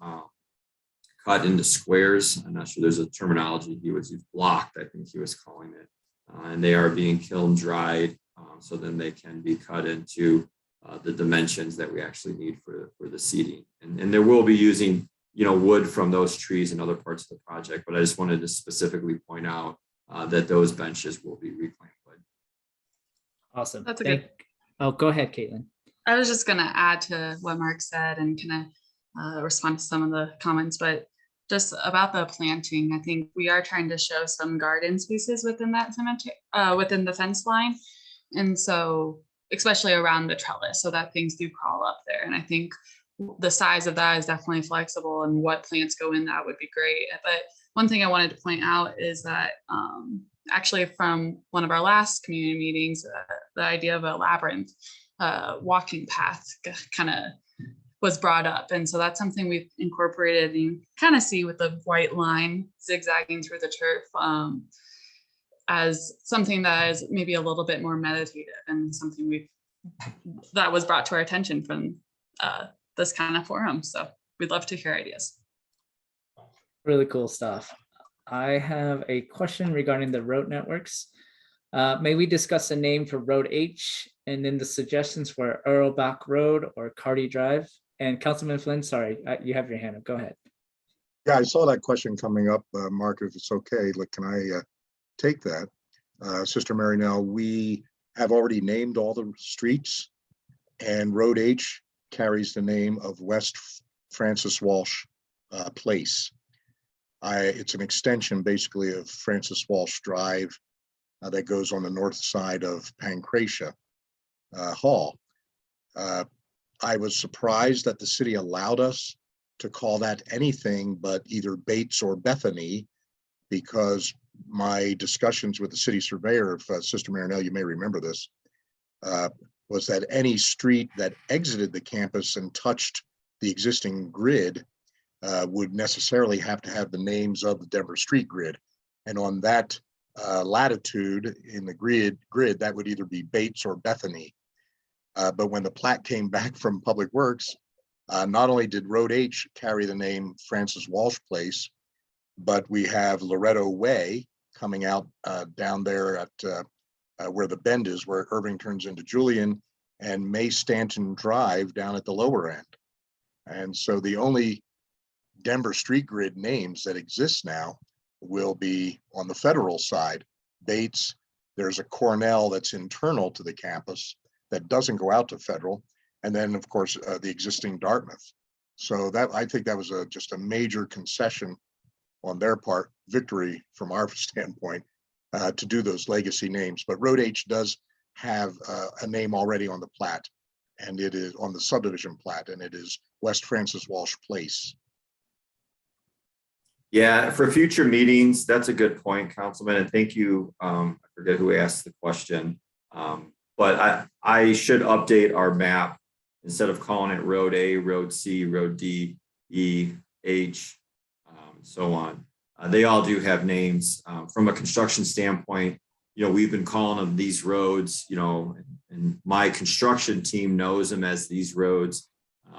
cut into squares. I'm not sure there's a terminology he was blocked, I think he was calling it. And they are being kiln dried, so then they can be cut into the dimensions that we actually need for the seating. And there will be using, wood from those trees in other parts of the project, but I just wanted to specifically point out that those benches will be reclaimed wood. Awesome. That's a good. Oh, go ahead, Caitlin. I was just going to add to what Mark said and kind of respond to some of the comments, but just about the planting, I think we are trying to show some garden spaces within that cemetery, within the fence line. And so, especially around the trellis, so that things do crawl up there. And I think the size of that is definitely flexible, and what plants go in that would be great. But one thing I wanted to point out is that actually from one of our last community meetings, the idea of a labyrinth walking path kind of was brought up. And so that's something we've incorporated, and you kind of see with the white line zigzagging through the turf as something that is maybe a little bit more meditative, and something that was brought to our attention from this kind of forum. So we'd love to hear ideas. Really cool stuff. I have a question regarding the road networks. May we discuss a name for Road H, and then the suggestions for Earlbach Road or Carty Drive? And Councilman Flynn, sorry, you have your hand up. Go ahead. Yeah, I saw that question coming up, Mark, if it's okay. Like, can I take that? Sister Marinell, we have already named all the streets, and Road H carries the name of West Francis Walsh Place. It's an extension basically of Francis Walsh Drive that goes on the north side of Pancratia Hall. I was surprised that the city allowed us to call that anything but either Bates or Bethany, because my discussions with the city surveyor, Sister Marinell, you may remember this, was that any street that exited the campus and touched the existing grid would necessarily have to have the names of the Denver street grid. And on that latitude in the grid, that would either be Bates or Bethany. But when the plat came back from Public Works, not only did Road H carry the name Francis Walsh Place, but we have Loretto Way coming out down there at where the bend is, where Irving turns into Julian, and May Stanton Drive down at the lower end. And so the only Denver street grid names that exist now will be on the federal side. Bates, there's a Cornell that's internal to the campus that doesn't go out to federal. And then of course, the existing Dartmouth. So that, I think that was just a major concession on their part, victory from our standpoint, to do those legacy names. But Road H does have a name already on the plat, and it is on the subdivision plat, and it is West Francis Walsh Place. Yeah, for future meetings, that's a good point, Councilman, and thank you. I forget who asked the question, but I should update our map instead of calling it Road A, Road C, Road D, E, H, so on. They all do have names. From a construction standpoint, we've been calling them these roads, and my construction team knows them as these roads.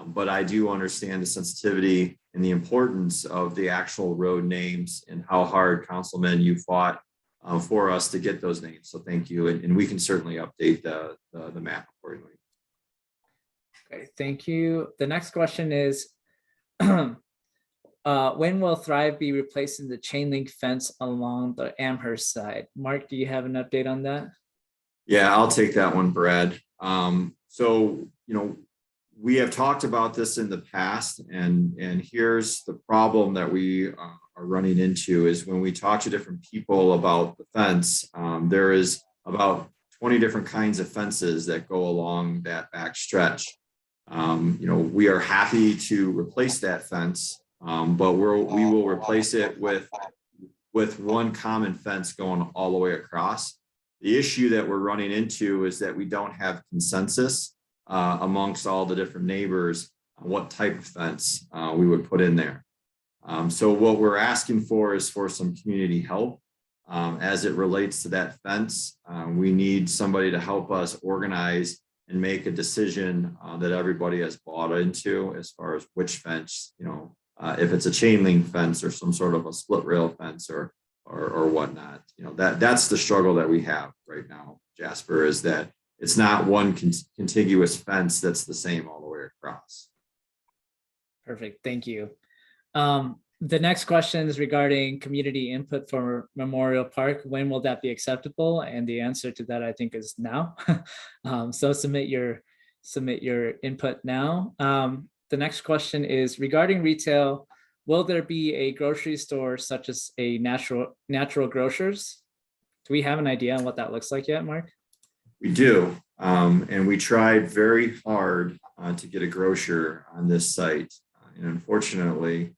But I do understand the sensitivity and the importance of the actual road names and how hard, Councilman, you fought for us to get those names. So thank you. And we can certainly update the map accordingly. Okay, thank you. The next question is, when will Thrive be replacing the chain link fence along the Amherst side? Mark, do you have an update on that? Yeah, I'll take that one, Brad. So, we have talked about this in the past, and here's the problem that we are running into is when we talk to different people about the fence, there is about 20 different kinds of fences that go along that back stretch. We are happy to replace that fence, but we will replace it with one common fence going all the way across. The issue that we're running into is that we don't have consensus amongst all the different neighbors on what type of fence we would put in there. So what we're asking for is for some community help as it relates to that fence. We need somebody to help us organize and make a decision that everybody has bought into as far as which fence, if it's a chain link fence or some sort of a split rail fence or whatnot. That's the struggle that we have right now, Jasper, is that it's not one contiguous fence that's the same all the way across. Perfect. Thank you. The next question is regarding community input for Memorial Park. When will that be acceptable? And the answer to that, I think, is now. So submit your input now. The next question is regarding retail. Will there be a grocery store such as a natural grocers? Do we have an idea on what that looks like yet, Mark? We do. And we tried very hard to get a grocer on this site. And unfortunately,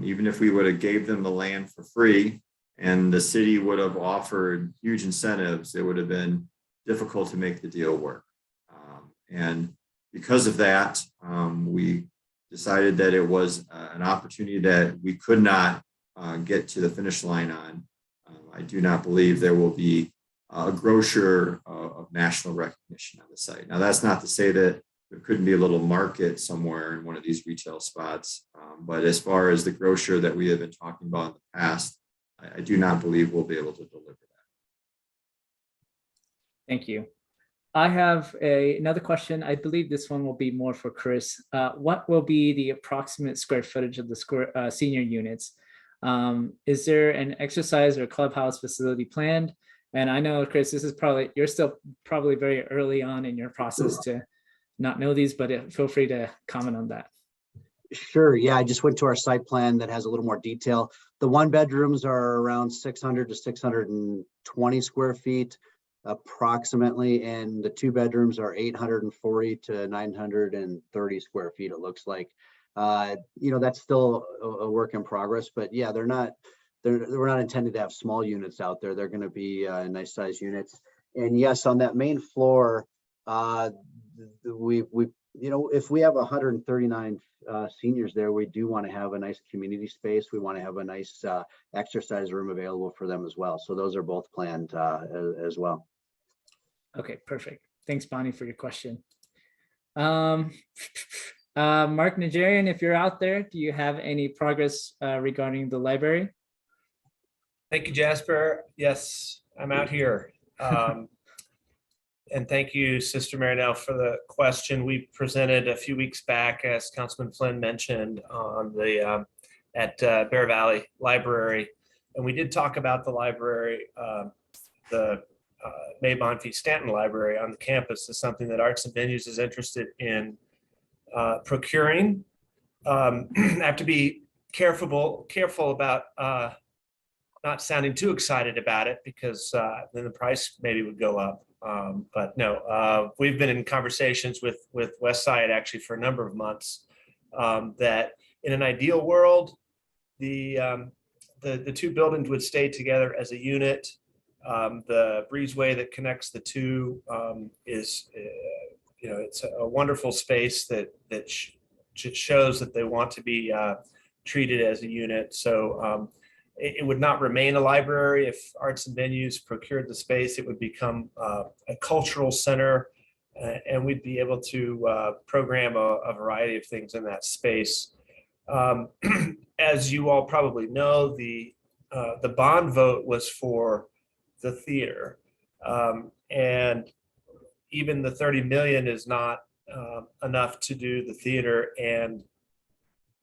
even if we would have gave them the land for free and the city would have offered huge incentives, it would have been difficult to make the deal work. And because of that, we decided that it was an opportunity that we could not get to the finish line on. I do not believe there will be a grocer of national recognition on the site. Now, that's not to say that there couldn't be a little market somewhere in one of these retail spots. But as far as the grocer that we have been talking about in the past, I do not believe we'll be able to deliver that. Thank you. I have another question. I believe this one will be more for Chris. What will be the approximate square footage of the senior units? Is there an exercise or clubhouse facility planned? And I know, Chris, this is you're still probably very early on in your process to not know these, but feel free to comment on that. Sure. Yeah, I just went to our site plan that has a little more detail. The 1-bedrooms are around 600 to 620 square feet approximately, and the 2-bedrooms are 840 to 930 square feet, it looks like. That's still a work in progress, but yeah, we're not intended to have small units out there. They're going to be nice size units. And yes, on that main floor, if we have 139 seniors there, we do want to have a nice community space. We want to have a nice exercise room available for them as well. So those are both planned as well. Okay, perfect. Thanks, Bonnie, for your question. Mark Nigerian, if you're out there, do you have any progress regarding the library? Thank you, Jasper. Yes, I'm out here. And thank you, Sister Marinelle, for the question. We presented a few weeks back, as Councilman Flynn mentioned, on the at Bear Valley Library, and we did talk about the library, the Mae Bonfils Stanton Library on the campus is something that Arts and Venues is interested in procuring. I have to be careful about not sounding too excited about it, because then the price maybe would go up. But no, we've been in conversations with Westside actually for a number of months, that in an ideal world, the two buildings would stay together as a unit. The breezeway that connects the two is, it's a wonderful space that shows that they want to be treated as a unit. So it would not remain a library. If Arts and Venues procured the space, it would become a cultural center, and we'd be able to program a variety of things in that space. As you all probably know, the bond vote was for the theater, and even the 30 million is not enough to do the theater and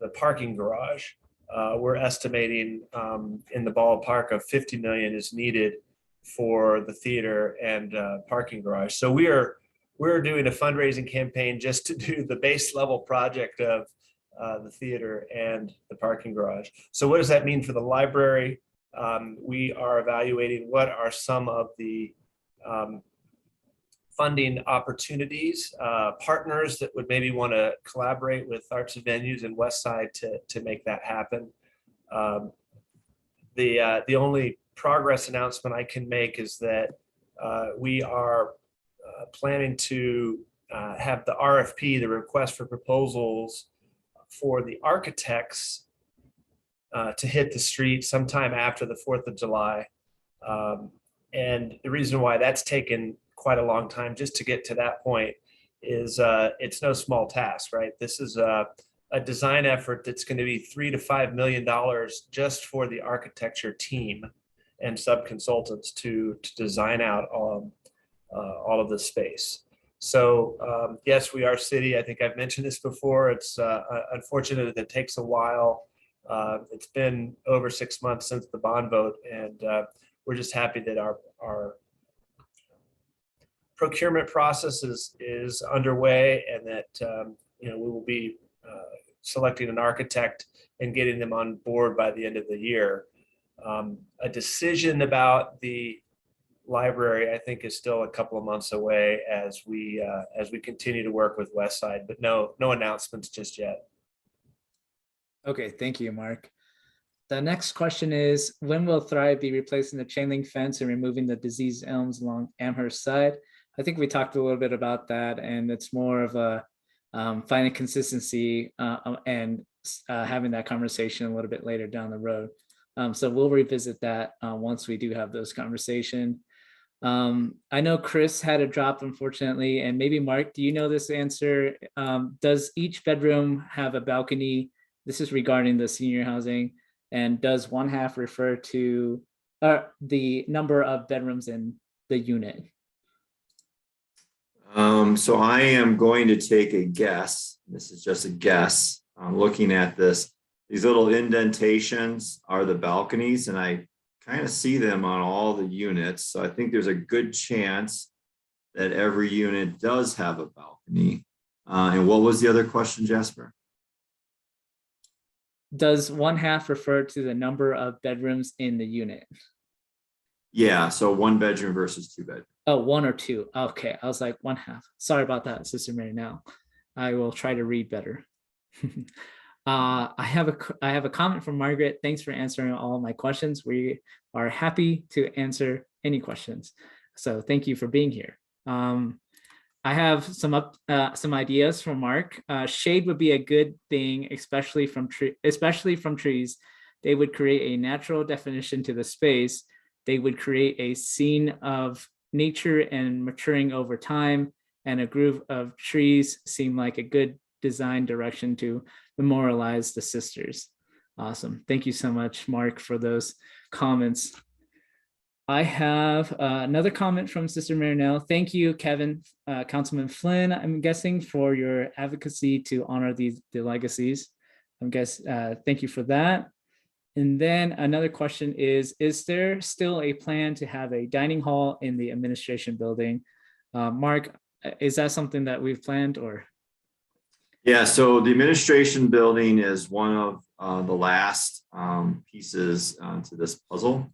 the parking garage. We're estimating in the ballpark of 50 million is needed for the theater and parking garage. So we're doing a fundraising campaign just to do the base level project of the theater and the parking garage. So what does that mean for the library? We are evaluating what are some of the funding opportunities, partners that would maybe want to collaborate with Arts and Venues and Westside to make that happen. The only progress announcement I can make is that we are planning to have the RFP, the request for proposals for the architects to hit the street sometime after the 4th of July. And the reason why that's taken quite a long time just to get to that point is it's no small task, right? This is a design effort that's going to be $3 to $5 million just for the architecture team and sub-consultants to design out all of the space. So yes, we are city. I think I've mentioned this before. It's unfortunate that it takes a while. It's been over 6 months since the bond vote, and we're just happy that our procurement process is underway, and that we will be selecting an architect and getting them on board by the end of the year. A decision about the library, I think, is still a couple of months away as we continue to work with Westside, but no announcements just yet. Okay, thank you, Mark. The next question is, when will Thrive be replacing the chain link fence and removing the diseased elms along Amherst side? I think we talked a little bit about that, and it's more of a finding consistency and having that conversation a little bit later down the road. So we'll revisit that once we do have those conversations. I know Chris had a drop, unfortunately, and maybe Mark, do you know this answer? Does each bedroom have a balcony? This is regarding the senior housing. And does one half refer to the number of bedrooms in the unit? So I am going to take a guess. This is just a guess. I'm looking at this. These little indentations are the balconies, and I kind of see them on all the units. So I think there's a good chance that every unit does have a balcony. And what was the other question, Jasper? Does one half refer to the number of bedrooms in the unit? Yeah, so 1 bedroom versus 2 bedroom. Oh, 1 or 2. Okay, I was like 1/2. Sorry about that, Sister Mary. Now I will try to read better. I have a comment from Margaret. Thanks for answering all my questions. We are happy to answer any questions. So thank you for being here. I have some ideas from Mark. Shade would be a good thing, especially from trees. They would create a natural definition to the space. They would create a scene of nature and maturing over time, and a group of trees seem like a good design direction to memorialize the sisters. Awesome. Thank you so much, Mark, for those comments. I have another comment from Sister Marinelle. Thank you, Kevin, Councilman Flynn, I'm guessing, for your advocacy to honor the legacies. Thank you for that. And then another question is there still a plan to have a dining hall in the administration building? Mark, is that something that we've planned, or? Yeah, so the administration building is one of the last pieces to this puzzle,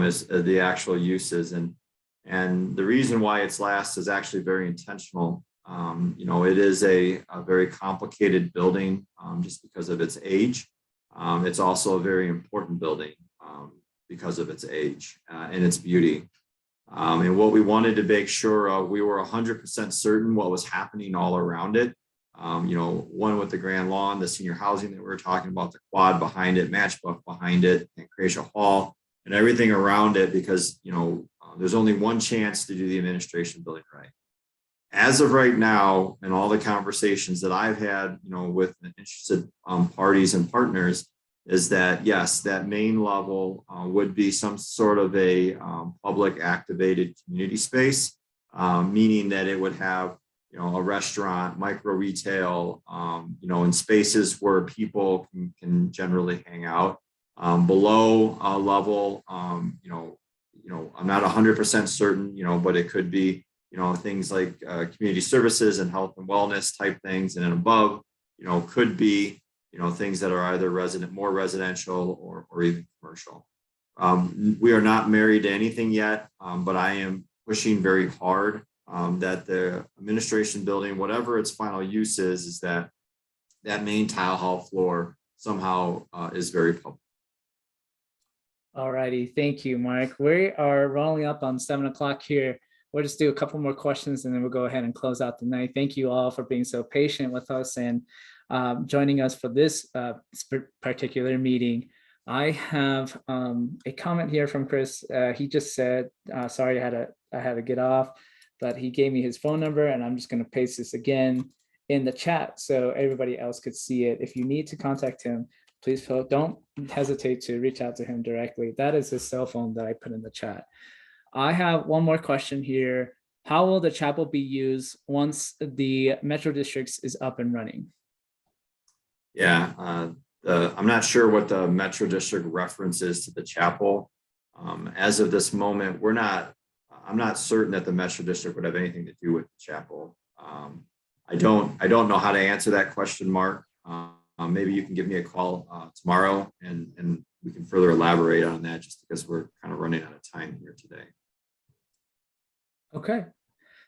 is the actual uses. And the reason why it's last is actually very intentional. It is a very complicated building just because of its age. It's also a very important building because of its age and its beauty. And what we wanted to make sure of, we were 100% certain what was happening all around it. One with the Grand Lawn, the senior housing that we were talking about, the quad behind it, Matchbook behind it, and Creatia Hall, and everything around it, because, there's only one chance to do the administration building right. As of right now, and all the conversations that I've had, with interested parties and partners, is that yes, that main level would be some sort of a public activated community space, meaning that it would have, a restaurant, micro retail, in spaces where people can generally hang out. Below level, I'm not 100% certain, but it could be, things like community services and health and wellness type things. And then above, could be, things that are either more residential or even commercial. We are not married to anything yet, but I am pushing very hard that the administration building, whatever its final use is that main tile hall floor somehow is very public. All righty, thank you, Mark. We are rolling up on 7 o'clock here. We'll just do a couple more questions and then we'll go ahead and close out the night. Thank you all for being so patient with us and joining us for this particular meeting. I have a comment here from Chris. He just said, sorry, I had to get off, but he gave me his phone number, and I'm just going to paste this again in the chat so everybody else could see it. If you need to contact him, please don't hesitate to reach out to him directly. That is his cell phone that I put in the chat. I have one more question here. How will the chapel be used once the Metro Districts is up and running? Yeah, I'm not sure what the Metro District reference is to the chapel. As of this moment, I'm not certain that the Metro District would have anything to do with the chapel. I don't know how to answer that question, Mark. Maybe you can give me a call tomorrow and we can further elaborate on that, just because we're kind of running out of time here today. Okay,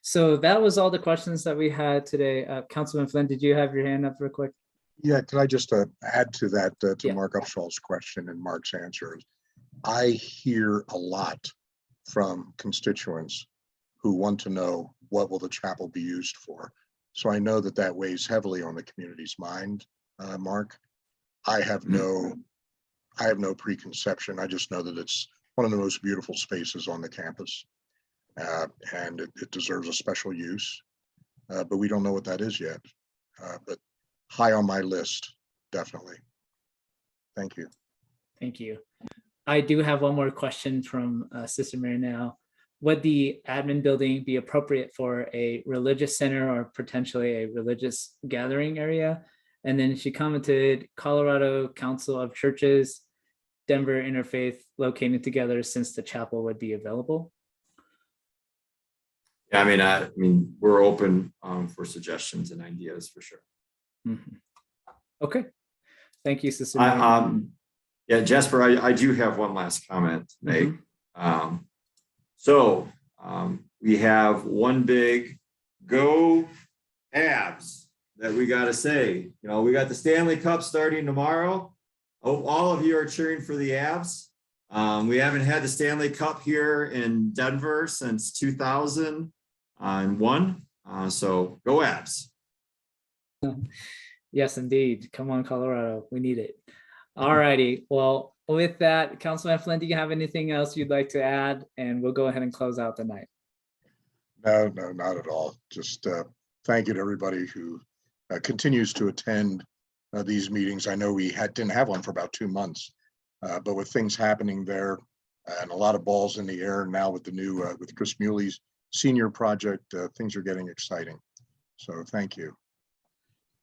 so that was all the questions that we had today. Councilman Flynn, did you have your hand up real quick? Yeah, could I just add to that, to Yeah. Mark Upshaw's question and Mark's answers? I hear a lot from constituents who want to know, what will the chapel be used for? So I know that that weighs heavily on the community's mind, Mark. I have no preconception. I just know that it's one of the most beautiful spaces on the campus, and it deserves a special use, but we don't know what that is yet. But high on my list, definitely. Thank you. Thank you. I do have one more question from Sister Mary now. Would the admin building be appropriate for a religious center or potentially a religious gathering area? And then she commented, Colorado Council of Churches, Denver Interfaith located together since the chapel would be available. Yeah, I mean, we're open for suggestions and ideas for sure. Mm-hmm. Okay, thank you, Sister Mary. Yeah, Jasper, I do have one last comment to make. Mm-hmm. So we have one big go Avs that we got to say. You know, we got the Stanley Cup starting tomorrow. Hope all of you are cheering for the Avs. We haven't had the Stanley Cup here in Denver since 2001. So go Avs. Yes, indeed. Come on, Colorado. We need it. All righty. Well, with that, Councilman Flynn, do you have anything else you'd like to add? And we'll go ahead and close out the night. No, not at all. Just thank you to everybody who continues to attend these meetings. I know we didn't have one for about 2 months, but with things happening there and a lot of balls in the air now with the new, with Chris Muley's senior project, things are getting exciting. So thank you.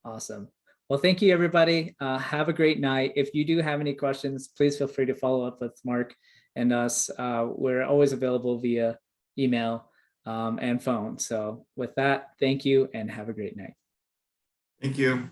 Awesome. Well, thank you, everybody. Have a great night. If you do have any questions, please feel free to follow up with Mark and us. We're always available via email and phone. So with that, thank you and have a great night. Thank you.